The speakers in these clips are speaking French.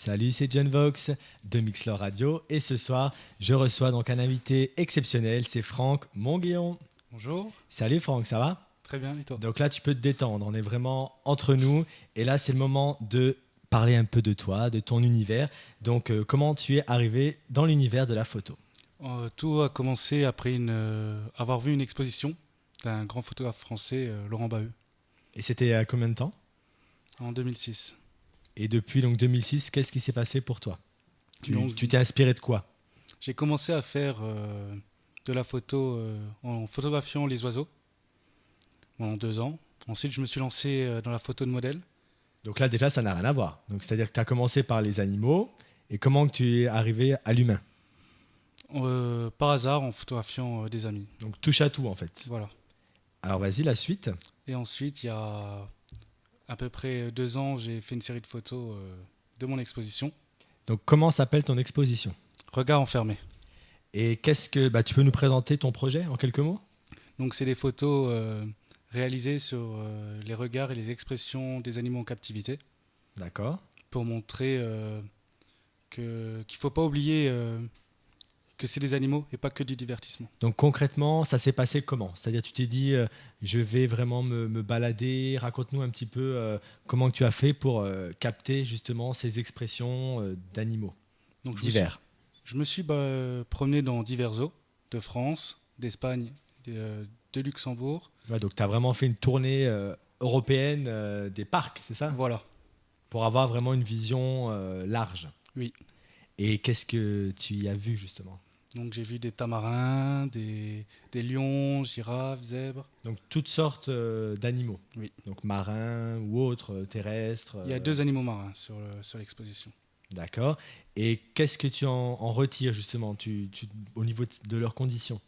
Salut, c'est John Vox de Mixler Radio et ce soir, je reçois donc un invité exceptionnel, c'est Franck Monguillon. Bonjour, Salut Franck, ça va? très bien, et toi? Donc là, tu peux te détendre, on est vraiment entre nous et là, c'est le moment de parler un peu de toi, de ton univers. Donc, comment tu es arrivé dans l'univers de la photo? Tout a commencé après avoir vu une exposition d'un grand photographe français, Laurent Baheux, Et c'était à combien de temps? en 2006. Et depuis donc 2006, qu'est-ce qui s'est passé pour toi? Donc, Tu t'es inspiré de quoi? j'ai commencé à faire de la photo en photographiant les oiseaux pendant 2 ans. Ensuite, je me suis lancé dans la photo de modèle. Donc là, déjà, ça n'a rien à voir. Donc, c'est-à-dire que tu as commencé par les animaux et comment que tu es arrivé à l'humain? Par hasard en photographiant des amis. Donc, touche à tout en fait. Voilà. Alors, vas-y, la suite. Et ensuite, il y a à peu près 2 ans, j'ai fait une série de photos de mon exposition. Donc, comment s'appelle ton exposition? Regard enfermé. Et qu'est-ce que tu peux nous présenter ton projet en quelques mots? Donc c'est des photos réalisées sur les regards et les expressions des animaux en captivité D'accord. pour montrer qu'il ne faut pas oublier que c'est des animaux et pas que du divertissement. Donc, concrètement, ça s'est passé comment? C'est-à-dire, tu t'es dit, je vais vraiment me balader. Raconte-nous un petit peu comment tu as fait pour capter justement ces expressions d'animaux Donc divers. je me suis promené dans divers zoos de France, d'Espagne, de Luxembourg. Ouais, donc, tu as vraiment fait une tournée européenne des parcs, c'est ça? Voilà, Pour avoir vraiment une vision large. oui. Et qu'est-ce que tu y as vu justement? Donc j'ai vu des tamarins, des lions, girafes, zèbres. Donc toutes sortes d'animaux, Oui. donc marins ou autres, terrestres. Il y a 2 animaux marins sur l'exposition. D'accord. Et qu'est-ce que tu en retires justement au niveau de leurs conditions?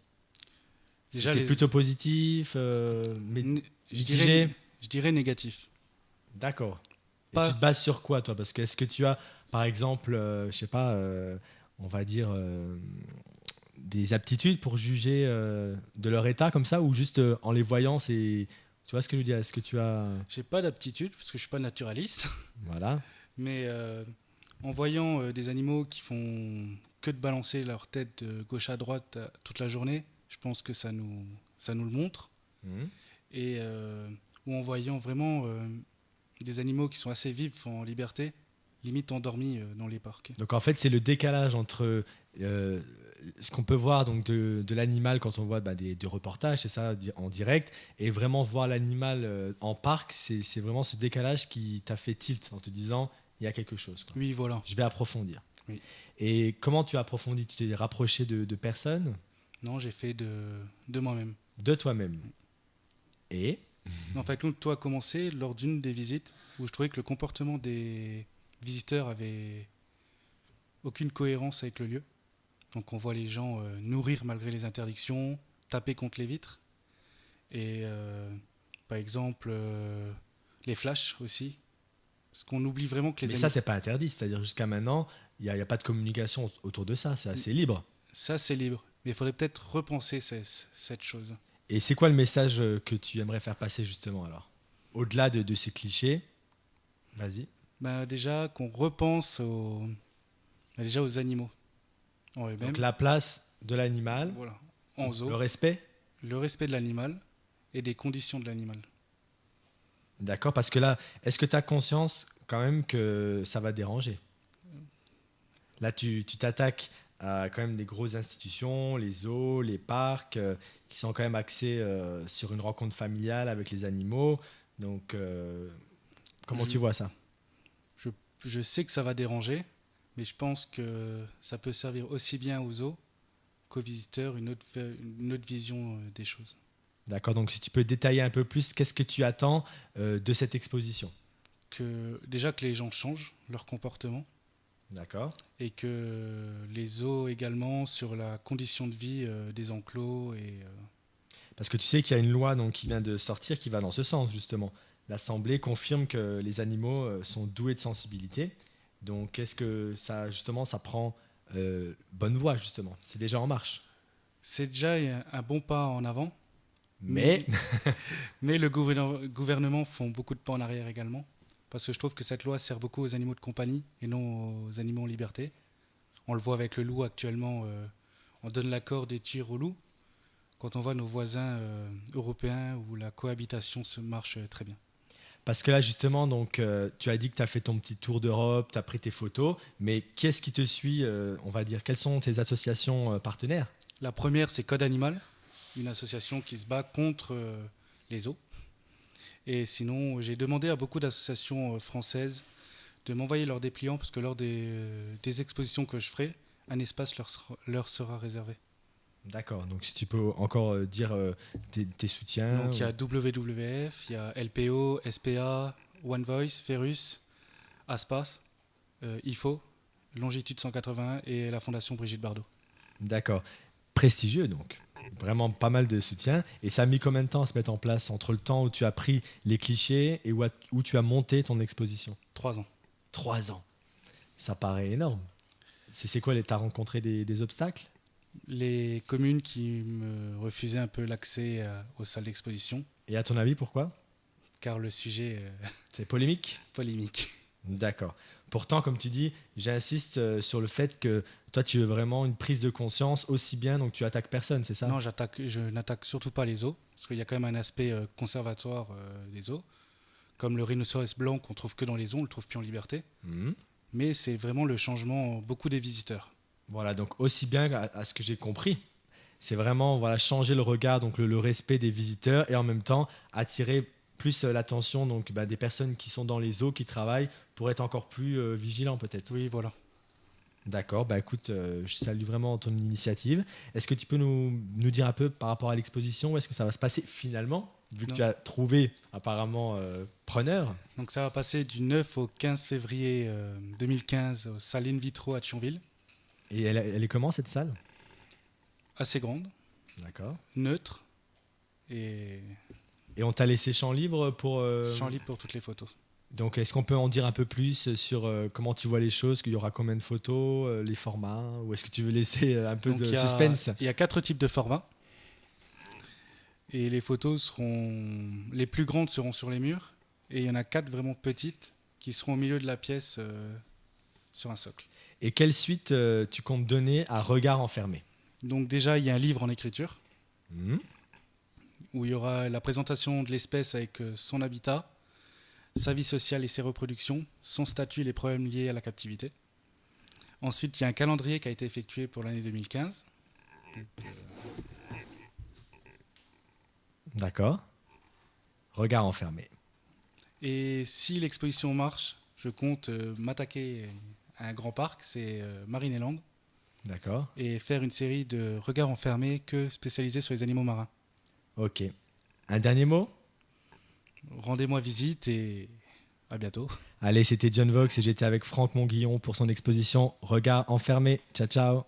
Déjà, C'était plutôt positif, N- je mitigé? dirais négatif. D'accord. Et tu Pas, te bases sur quoi toi? Parce que est-ce que tu as, par exemple, je sais pas, on va dire des aptitudes pour juger de leur état comme ça ou juste en les voyant, c'est, tu vois ce que je veux dire? Est-ce que tu as, j'ai pas d'aptitude parce que je suis pas naturaliste, voilà. mais en voyant des animaux qui font que de balancer leur tête de gauche à droite toute la journée, je pense que ça nous le montre. Mhm. Et ou en voyant vraiment des animaux qui sont assez vifs en liberté, limite endormis dans les parcs. Donc en fait, c'est le décalage entre euh, ce qu'on peut voir donc de l'animal quand on voit des reportages, c'est ça, en direct, et vraiment voir l'animal en parc, c'est vraiment ce décalage qui t'a fait tilt en te disant, il y a quelque chose, quoi. Oui, voilà. Je vais approfondir. Oui. Et comment tu as approfondi? Tu t'es rapproché de personnes, Non, j'ai fait de moi-même. de toi-même. Et En fait, tout a commencé lors d'une des visites où je trouvais que le comportement des visiteurs avait aucune cohérence avec le lieu. Donc on voit les gens nourrir malgré les interdictions, taper contre les vitres. Et par exemple, les flashs aussi. Parce qu'on oublie vraiment que les mais ça, animaux... c'est pas interdit. C'est-à-dire jusqu'à maintenant, il y a pas de communication autour de ça. C'est assez libre. Ça, c'est libre. Mais il faudrait peut-être repenser cette chose. Et c'est quoi le message que tu aimerais faire passer justement alors? Au-delà de ces clichés, vas-y. Ben, déjà, qu'on repense déjà aux animaux en Donc eux-mêmes. la place de l'animal, Voilà. En le zoo, respect, le respect de l'animal et des conditions de l'animal. d'accord? Parce que là, est-ce que tu as conscience quand même que ça va déranger? Là, tu t'attaques à quand même des grosses institutions, les zoos, les parcs, qui sont quand même axés sur une rencontre familiale avec les animaux. Donc, comment Je, tu vois ça? je, je sais que ça va déranger, mais je pense que ça peut servir aussi bien aux zoos qu'aux visiteurs une autre vision des choses. D'accord, donc si tu peux détailler un peu plus, qu'est-ce que tu attends de cette exposition? Déjà que les gens changent leur comportement D'accord. et que les zoos également sur la condition de vie des enclos Parce que tu sais qu'il y a une loi donc, qui vient de sortir qui va dans ce sens, justement. L'Assemblée confirme que les animaux sont doués de sensibilité. Donc, est-ce que ça, justement, ça prend bonne voie, justement? C'est déjà en marche. c'est déjà un bon pas en avant, Mais, mais, mais le gouvernement font beaucoup de pas en arrière également. parce que je trouve que cette loi sert beaucoup aux animaux de compagnie et non aux animaux en liberté. On le voit avec le loup actuellement, on donne l'accord des tirs au loup, quand on voit nos voisins européens où la cohabitation se marche très bien. Parce que là, justement, donc, tu as dit que tu as fait ton petit tour d'Europe, tu as pris tes photos, mais qu'est-ce qui te suit, on va dire, quelles sont tes associations partenaires? La première, c'est Code Animal, une association qui se bat contre les zoos. Et sinon, j'ai demandé à beaucoup d'associations françaises de m'envoyer leurs dépliants, parce que lors des expositions que je ferai, un espace leur sera réservé. D'accord, donc si tu peux encore dire tes soutiens. Donc il y a WWF, il y a LPO, SPA, One Voice, Ferus, ASPAS, IFO, Longitude 181 et la Fondation Brigitte Bardot. D'accord, prestigieux donc. Vraiment pas mal de soutien. Et ça a mis combien de temps à se mettre en place entre le temps où tu as pris les clichés et où tu as monté ton exposition? 3 ans. 3 ans. Ça paraît énorme. C'est quoi, t'as rencontré des obstacles? Les communes qui me refusaient un peu l'accès aux salles d'exposition, Et à ton avis, pourquoi? car le sujet est C'est polémique? polémique. D'accord. Pourtant, comme tu dis, j'insiste sur le fait que toi, tu veux vraiment une prise de conscience aussi bien, donc tu attaques personne, c'est ça? Non, je n'attaque surtout pas les zoos, parce qu'il y a quand même un aspect conservatoire des zoos. Comme le rhinocéros blanc qu'on trouve que dans les zoos, on le trouve plus en liberté. Mhm. Mais c'est vraiment le changement, beaucoup des visiteurs. Voilà, donc aussi bien à ce que j'ai compris, c'est vraiment voilà, changer le regard, donc le respect des visiteurs et en même temps attirer plus l'attention donc, des personnes qui sont dans les zoos, qui travaillent, pour être encore plus vigilants peut-être. Oui, voilà. D'accord, bah écoute, je salue vraiment ton initiative. Est-ce que tu peux nous dire un peu par rapport à l'exposition, où est-ce que ça va se passer finalement, vu que Non. tu as trouvé apparemment preneur? Donc ça va passer du 9 au 15 février 2015 au Salle In Vitro à Thionville. Et elle est comment cette salle? Assez grande, D'accord. neutre et Et on t'a laissé champ libre pour... champ libre pour toutes les photos. Donc, est-ce qu'on peut en dire un peu plus sur comment tu vois les choses, qu'il y aura combien de photos, les formats, ou est-ce que tu veux laisser un peu Donc de suspense? il y a 4 types de formats. Et les photos seront... Les plus grandes seront sur les murs. Et il y en a 4 vraiment petites qui seront au milieu de la pièce sur un socle. Et quelle suite tu comptes donner à Regard enfermé? Donc déjà, il y a un livre en écriture Mhm. où il y aura la présentation de l'espèce avec son habitat, sa vie sociale et ses reproductions, son statut et les problèmes liés à la captivité. Ensuite, il y a un calendrier qui a été effectué pour l'année 2015. D'accord. Regard enfermé. Et si l'exposition marche, je compte m'attaquer à un grand parc, c'est Marineland, D'accord. et faire une série de regards enfermés que spécialisés sur les animaux marins. Ok. Un dernier mot? Rendez-moi visite et à bientôt. Allez, c'était John Vox et j'étais avec Franck Monguillon pour son exposition Regard enfermé. Ciao, ciao.